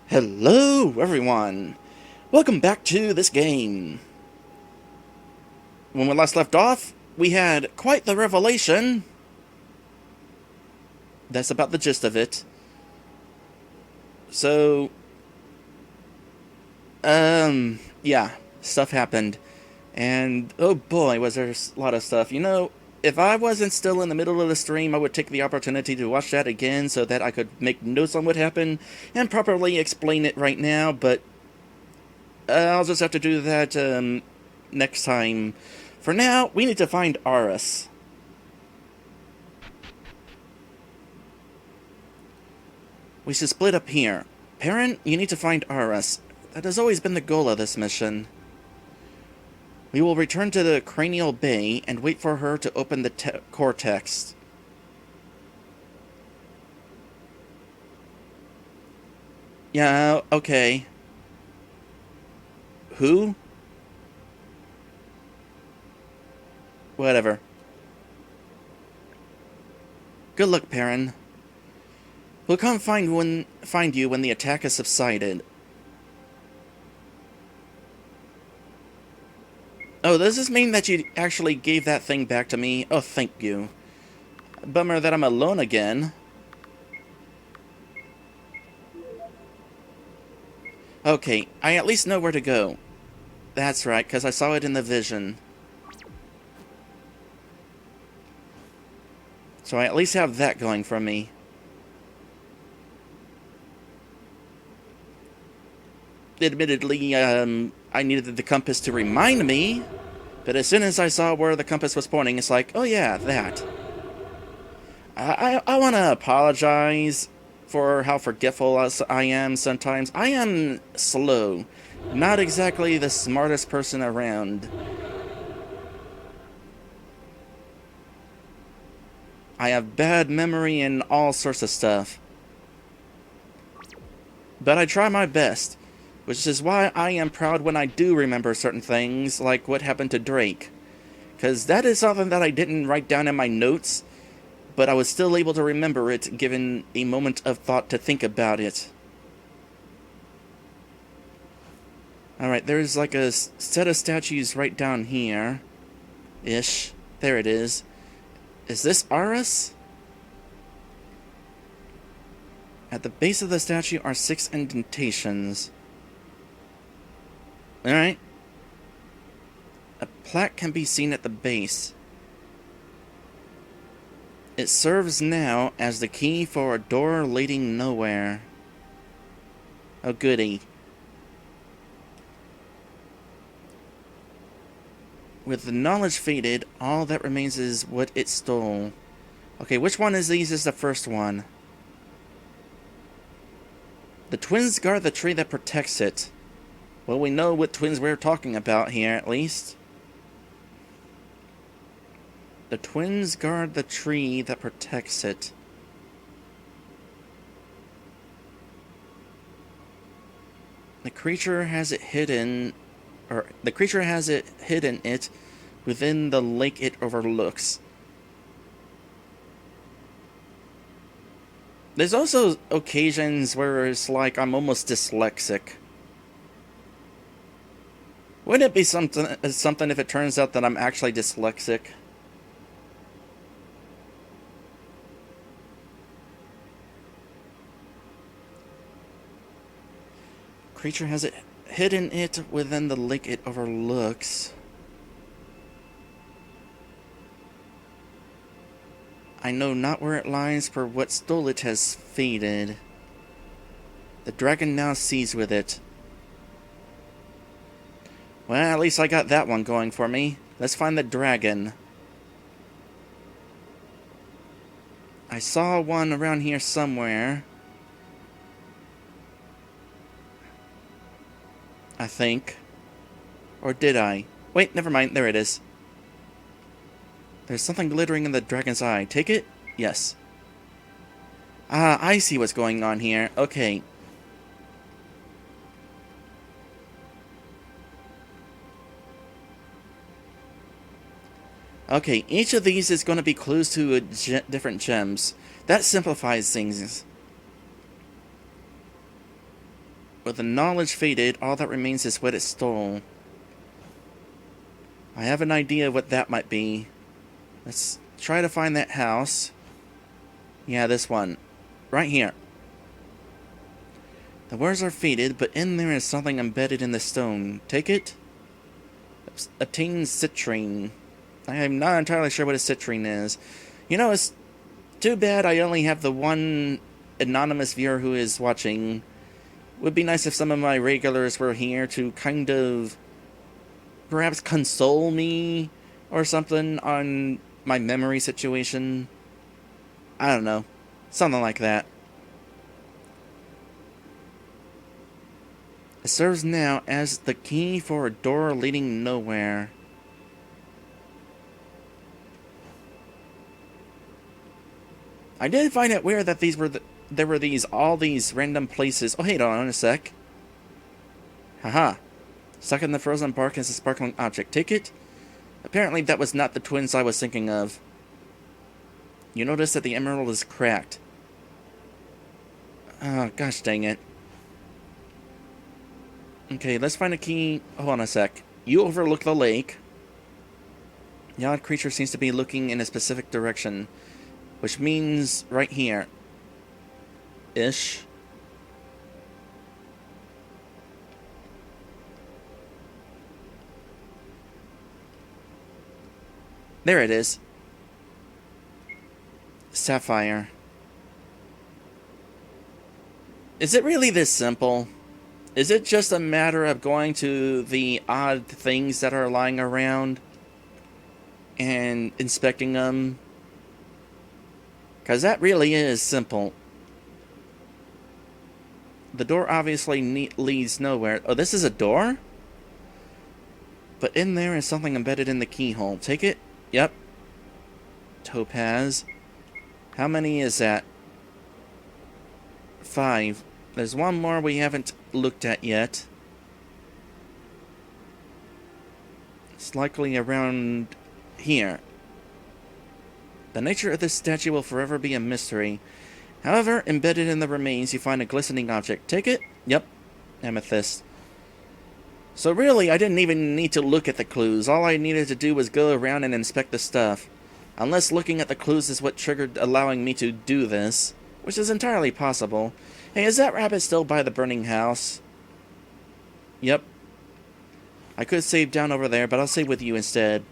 Hello, everyone! Welcome back to this game. When we last left off, we had quite the revelation. That's about the gist of it. So, yeah, stuff happened. And, oh boy, was there a lot of stuff. You know, if I wasn't still in the middle of the stream, I would take the opportunity to watch that again so that I could make notes on what happened and properly explain it right now, but I'll just have to do that next time. For now, we need to find Aris. We should split up here. Perrin, you need to find Aris. That has always been the goal of this mission. We will return to the Cranial Bay and wait for her to open the core text. Yeah, okay. Who? Whatever. Good luck, Perrin. We'll come find you when the attack has subsided. Oh, does this mean that you actually gave that thing back to me? Oh, thank you. Bummer that I'm alone again. Okay, I at least know where to go. That's right, because I saw it in the vision. So I at least have that going for me. Admittedly, I needed the compass to remind me, but as soon as I saw where the compass was pointing, it's like, oh yeah, that. I want to apologize for how forgetful I am sometimes. I am slow. Not exactly the smartest person around. I have bad memory and all sorts of stuff. But I try my best, which is why I am proud when I do remember certain things, like what happened to Drake. Because that is something that I didn't write down in my notes, but I was still able to remember it given a moment of thought to think about it. Alright, there's like a set of statues right down here. Ish. There it is. Is this Aris? At the base of the statue are 6 indentations. Alright. A plaque can be seen at the base. It serves now as the key for a door leading nowhere. Oh goody. With the knowledge faded, all that remains is what it stole. Okay, which one of these is the first one? The twins guard the tree that protects it. Well, we know what twins we're talking about here, at least. The twins guard the tree that protects it. The creature has it hidden it within the lake it overlooks. There's also occasions where it's like I'm almost dyslexic. Wouldn't it be something if it turns out that I'm actually dyslexic? Creature has it hidden it within the lake it overlooks. I know not where it lies, for what stole it has faded. The dragon now sees with it. Well, at least I got that one going for me. Let's find the dragon. I saw one around here somewhere. I think. Or did I? Wait, never mind. There it is. There's something glittering in the dragon's eye. Take it? Yes. Ah, I see what's going on here. Okay. Okay, each of these is going to be clues to different gems. That simplifies things. With the knowledge faded, all that remains is what it stole. I have an idea of what that might be. Let's try to find that house. Yeah, this one. Right here. The words are faded, but in there is something embedded in the stone. Take it? Obtain citrine. I am not entirely sure what a citrine is. You know, it's too bad I only have the one anonymous viewer who is watching. Would be nice if some of my regulars were here to kind of perhaps console me or something on my memory situation. I don't know. Something like that. It serves now as the key for a door leading nowhere. I did find it weird that there were all these random places. Oh, hold on a sec. Haha. Stuck in the frozen bark is a sparkling object. Take it? Apparently that was not the twins I was thinking of. You notice that the emerald is cracked. Oh, gosh dang it. Okay, let's find a key. Hold on a sec. You overlook the lake. The odd creature seems to be looking in a specific direction, which means right here. Ish. There it is. Sapphire. Is it really this simple? Is it just a matter of going to the odd things that are lying around and inspecting them? Because that really is simple. The door obviously leads nowhere. Oh, this is a door? But in there is something embedded in the keyhole. Take it? Yep. Topaz. How many is that? 5. There's one more we haven't looked at yet. It's likely around here. The nature of this statue will forever be a mystery. However, embedded in the remains, you find a glistening object. Take it? Yep. Amethyst. So really, I didn't even need to look at the clues. All I needed to do was go around and inspect the stuff. Unless looking at the clues is what triggered allowing me to do this, which is entirely possible. Hey, is that rabbit still by the burning house? Yep. I could save down over there, but I'll save with you instead.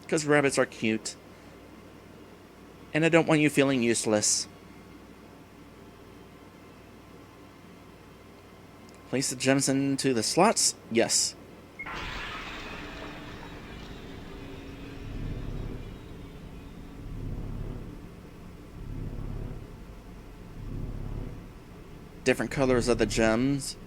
Because rabbits are cute. And I don't want you feeling useless. Place the gems into the slots? Yes. Different colors of the gems.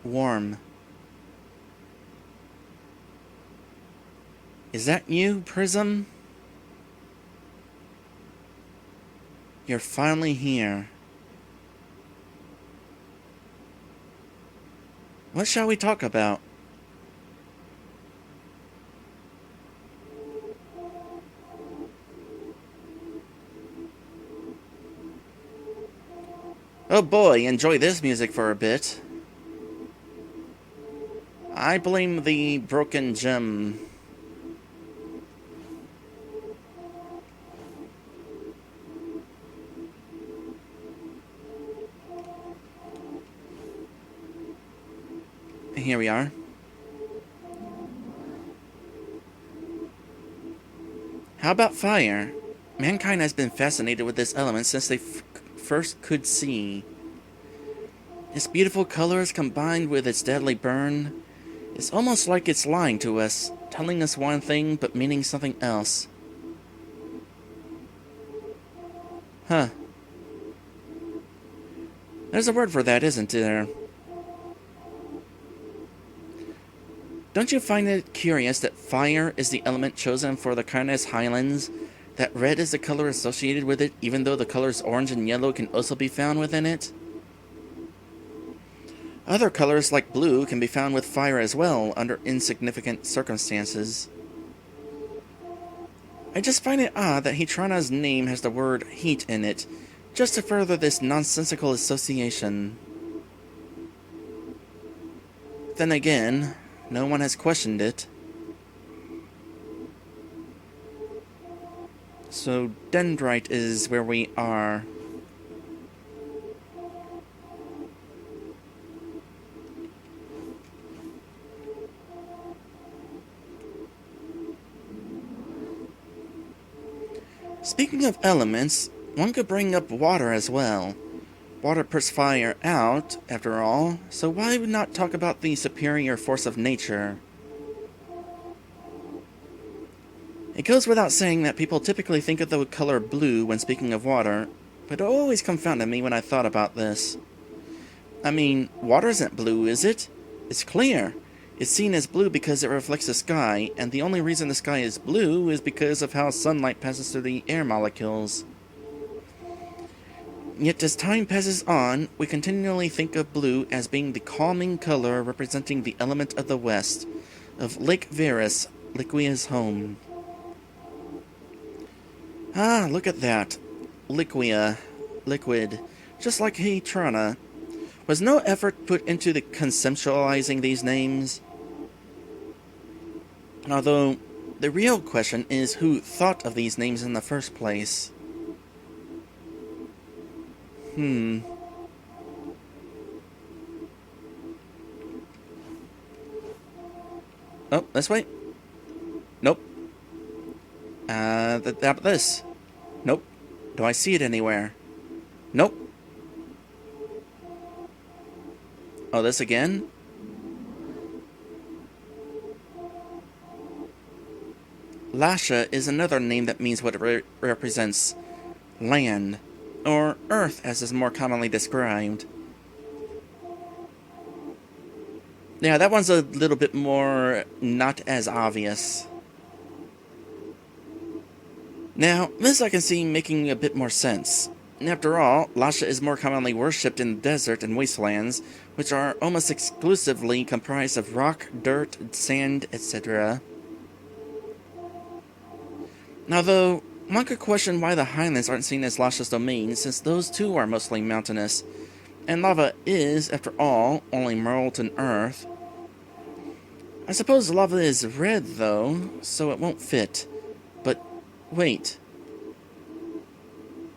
Warm. Is that you, Prism? You're finally here. What shall we talk about? Oh boy, enjoy this music for a bit. I blame the broken gem. Here we are. How about fire? Mankind has been fascinated with this element since they first could see. Its beautiful colors combined with its deadly burn, it's almost like it's lying to us, telling us one thing but meaning something else. Huh. There's a word for that, isn't there? Don't you find it curious that fire is the element chosen for the Kindness Highlands, that red is the color associated with it, even though the colors orange and yellow can also be found within it? Other colors like blue can be found with fire as well, under insignificant circumstances. I just find it odd that Hetrana's name has the word heat in it, just to further this nonsensical association. Then again, no one has questioned it. So Dendrite is where we are. Speaking of elements, one could bring up water as well. Water puts fire out, after all, so why not talk about the superior force of nature? It goes without saying that people typically think of the color blue when speaking of water, but it always confounded me when I thought about this. I mean, water isn't blue, is it? It's clear. It's seen as blue because it reflects the sky, and the only reason the sky is blue is because of how sunlight passes through the air molecules. Yet as time passes on, we continually think of blue as being the calming color representing the element of the west, of Lake Verus, Liquia's home. Ah, look at that. Liquia. Liquid. Just like Hetrana. Was no effort put into the conceptualizing these names? Although, the real question is who thought of these names in the first place. Oh, this way? Nope. This? Nope. Do I see it anywhere? Nope. Oh, this again? Lasha is another name that means what it represents. Land. Or Earth, as is more commonly described. Yeah, that one's a little bit more not as obvious. Now, this I can see making a bit more sense. After all, Lasha is more commonly worshipped in the desert and wastelands, which are almost exclusively comprised of rock, dirt, sand, etc. Although, one could question why the highlands aren't seen as Lasha's domain, since those too are mostly mountainous, and lava is, after all, only molten earth. I suppose lava is red, though, so it won't fit. But, wait.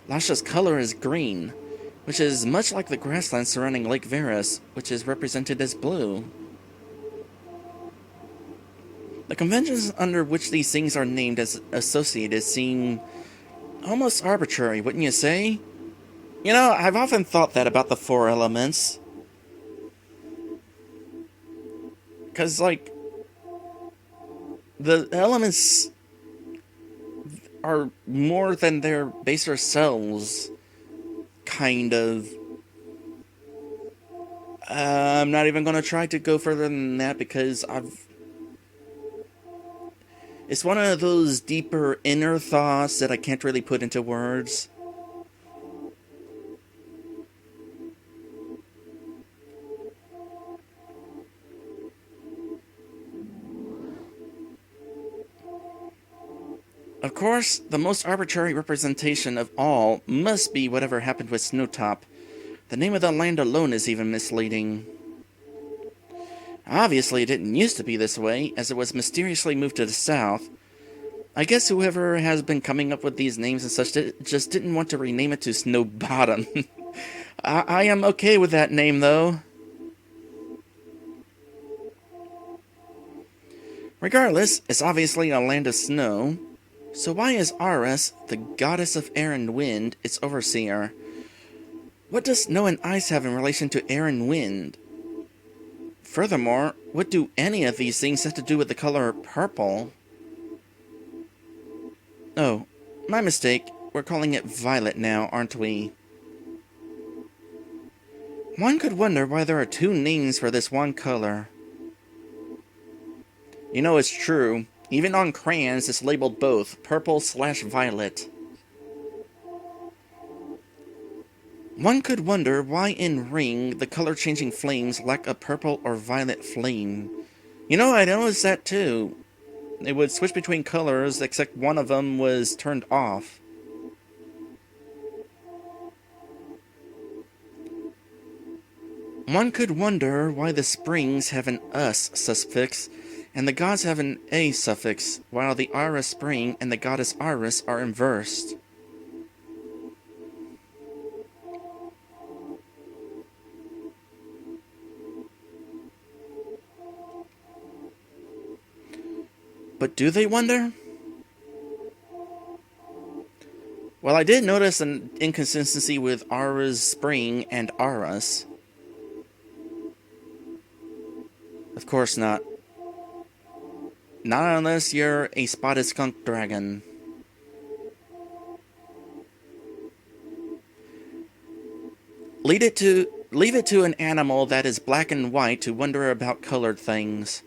Lasha's color is green, which is much like the grassland surrounding Lake Verus, which is represented as blue. The conventions under which these things are named as associated seem almost arbitrary, wouldn't you say? You know, I've often thought that about the four elements. 'Cause, like, the elements are more than their baser selves, kind of. I'm not even going to try to go further than that because it's one of those deeper inner thoughts that I can't really put into words. Of course, the most arbitrary representation of all must be whatever happened with Snowtop. The name of the land alone is even misleading. Obviously, it didn't used to be this way, as it was mysteriously moved to the south. I guess whoever has been coming up with these names and such just didn't want to rename it to Snow Bottom. I am okay with that name, though. Regardless, it's obviously a land of snow. So why is Ares, the goddess of air and wind, its overseer? What does snow and ice have in relation to air and wind? Furthermore, what do any of these things have to do with the color purple? Oh, my mistake. We're calling it violet now, aren't we? One could wonder why there are two names for this one color. You know, it's true. Even on crayons, it's labeled both purple/violet. One could wonder why in Ring the color-changing flames lack a purple or violet flame. You know, I noticed that too. It would switch between colors, except one of them was turned off. One could wonder why the springs have an us suffix and the gods have an a suffix, while the Iris spring and the goddess Iris are inversed. But do they wonder? Well, I did notice an inconsistency with Ara's spring and Aras. Of course not. Not unless you're a spotted skunk dragon. Leave it to an animal that is black and white to wonder about colored things.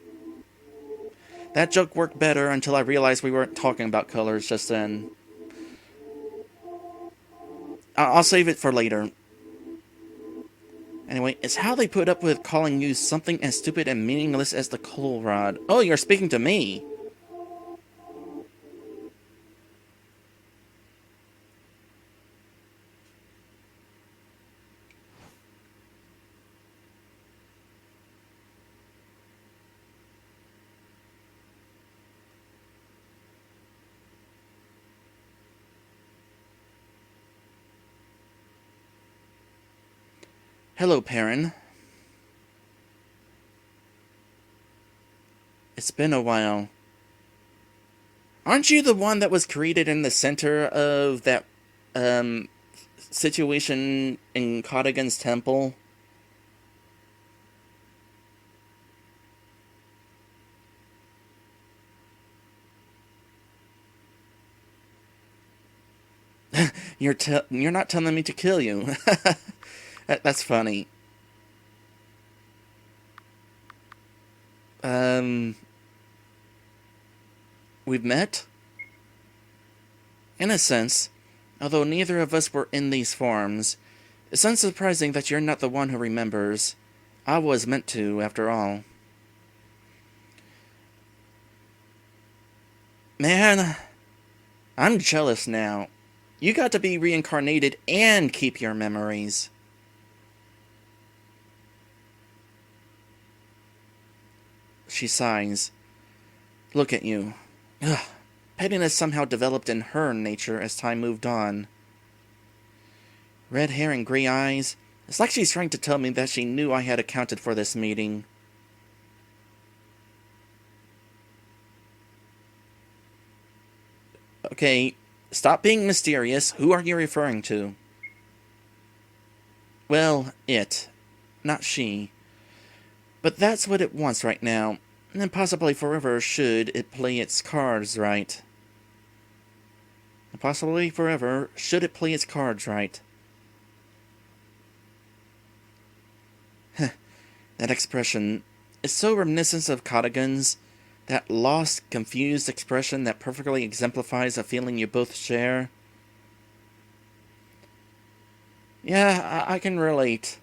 That joke worked better until I realized we weren't talking about colors just then. I'll save it for later. Anyway, it's how they put up with calling you something as stupid and meaningless as the coal rod. Oh, you're speaking to me. Hello, Perrin. It's been a while. Aren't you the one that was created in the center of that, situation in Codigan's temple? You're not telling me to kill you. That's funny. We've met? In a sense, although neither of us were in these forms, it's unsurprising that you're not the one who remembers. I was meant to, after all. Man, I'm jealous now. You got to be reincarnated and keep your memories. She sighs. Look at you. Ugh. Pettiness somehow developed in her nature as time moved on. Red hair and gray eyes. It's like she's trying to tell me that she knew I had accounted for this meeting. Okay, stop being mysterious. Who are you referring to? Well, it. Not she. But that's what it wants right now, and possibly forever should it play its cards right. Possibly forever should it play its cards right. That expression is so reminiscent of Codigan's, that lost, confused expression that perfectly exemplifies a feeling you both share. Yeah, I can relate.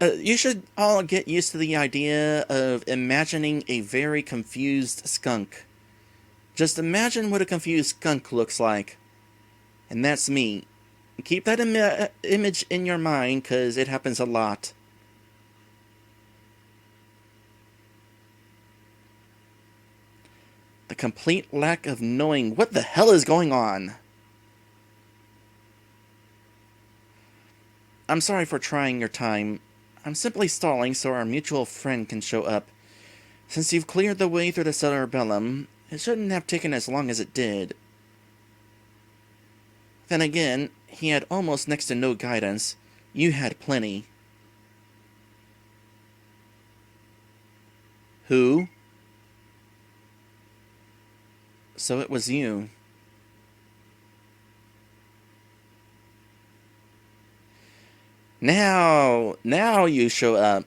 You should all get used to the idea of imagining a very confused skunk. Just imagine what a confused skunk looks like. And that's me. Keep that image in your mind, because it happens a lot. The complete lack of knowing what the hell is going on. I'm sorry for trying your time. I'm simply stalling so our mutual friend can show up. Since you've cleared the way through the cerebellum, it shouldn't have taken as long as it did. Then again, he had almost next to no guidance. You had plenty. Who? So it was you. Now you show up.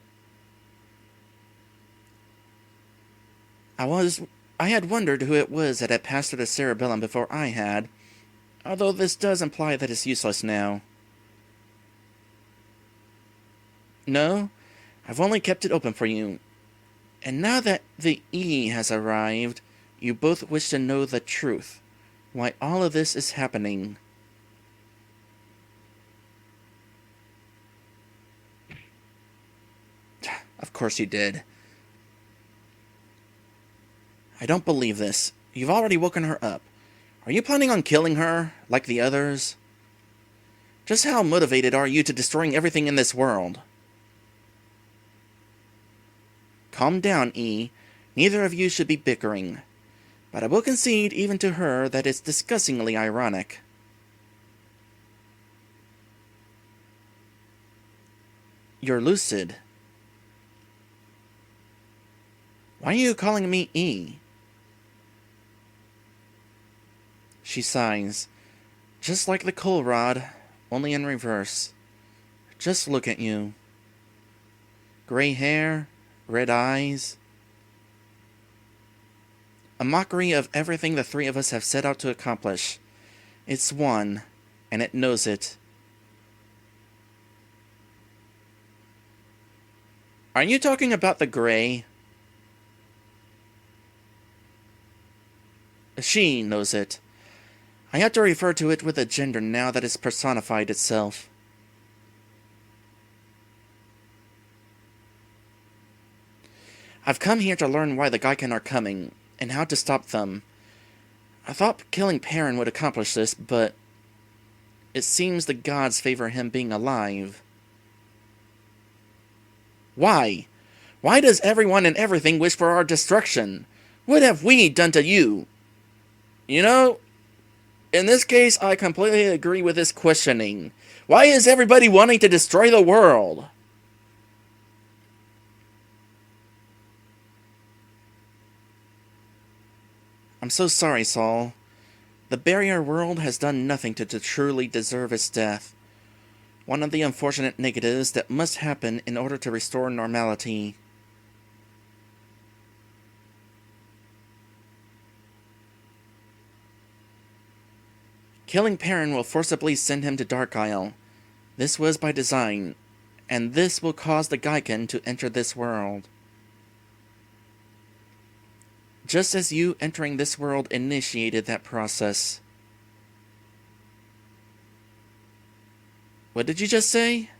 I had wondered who it was that had passed through the cerebellum before I had, although this does imply that it's useless now. No, I've only kept it open for you. And now that the E has arrived, you both wish to know the truth. Why all of this is happening. Of course you did. I don't believe this. You've already woken her up. Are you planning on killing her, like the others? Just how motivated are you to destroying everything in this world? Calm down, E. Neither of you should be bickering. But I will concede even to her that it's disgustingly ironic. You're lucid. Why are you calling me E? She sighs. Just like the coal rod, only in reverse. Just look at you. Gray hair, red eyes. A mockery of everything the three of us have set out to accomplish. It's one, and it knows it. Are you talking about the gray? She knows it. I have to refer to it with a gender now that it's personified itself. I've come here to learn why the Geiken are coming, and how to stop them. I thought killing Perrin would accomplish this, but it seems the gods favor him being alive. Why? Why does everyone and everything wish for our destruction? What have we done to you? You know, in this case, I completely agree with this questioning. Why is everybody wanting to destroy the world? I'm so sorry, Saul. The barrier world has done nothing to truly deserve its death. One of the unfortunate negatives that must happen in order to restore normality. Killing Perrin will forcibly send him to Dark Isle. This was by design, and this will cause the Geiken to enter this world. Just as you entering this world initiated that process. What did you just say?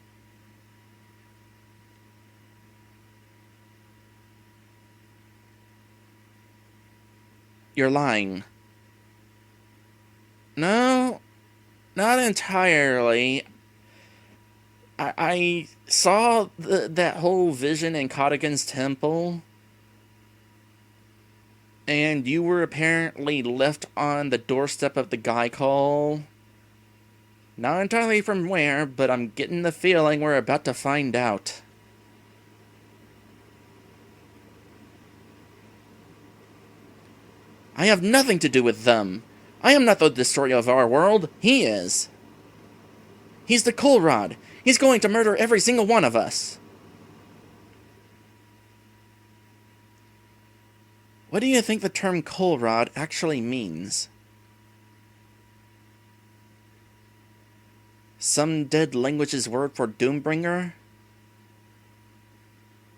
You're lying. No, not entirely. I saw that whole vision in Codigan's temple. And you were apparently left on the doorstep of the Geiken. Not entirely from where, but I'm getting the feeling we're about to find out. I have nothing to do with them. I am not the destroyer of our world. He is. He's the coal rod. He's going to murder every single one of us. What do you think the term coal rod actually means? Some dead language's word for Doombringer?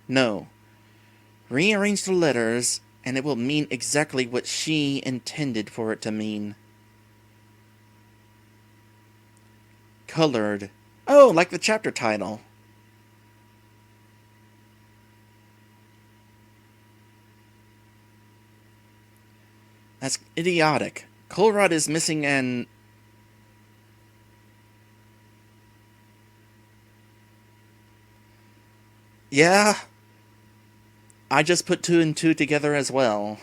No. Rearrange the letters, and it will mean exactly what she intended for it to mean. Colored. Oh, like the chapter title. That's idiotic. Colrad is missing an... Yeah? I just put two and two together as well.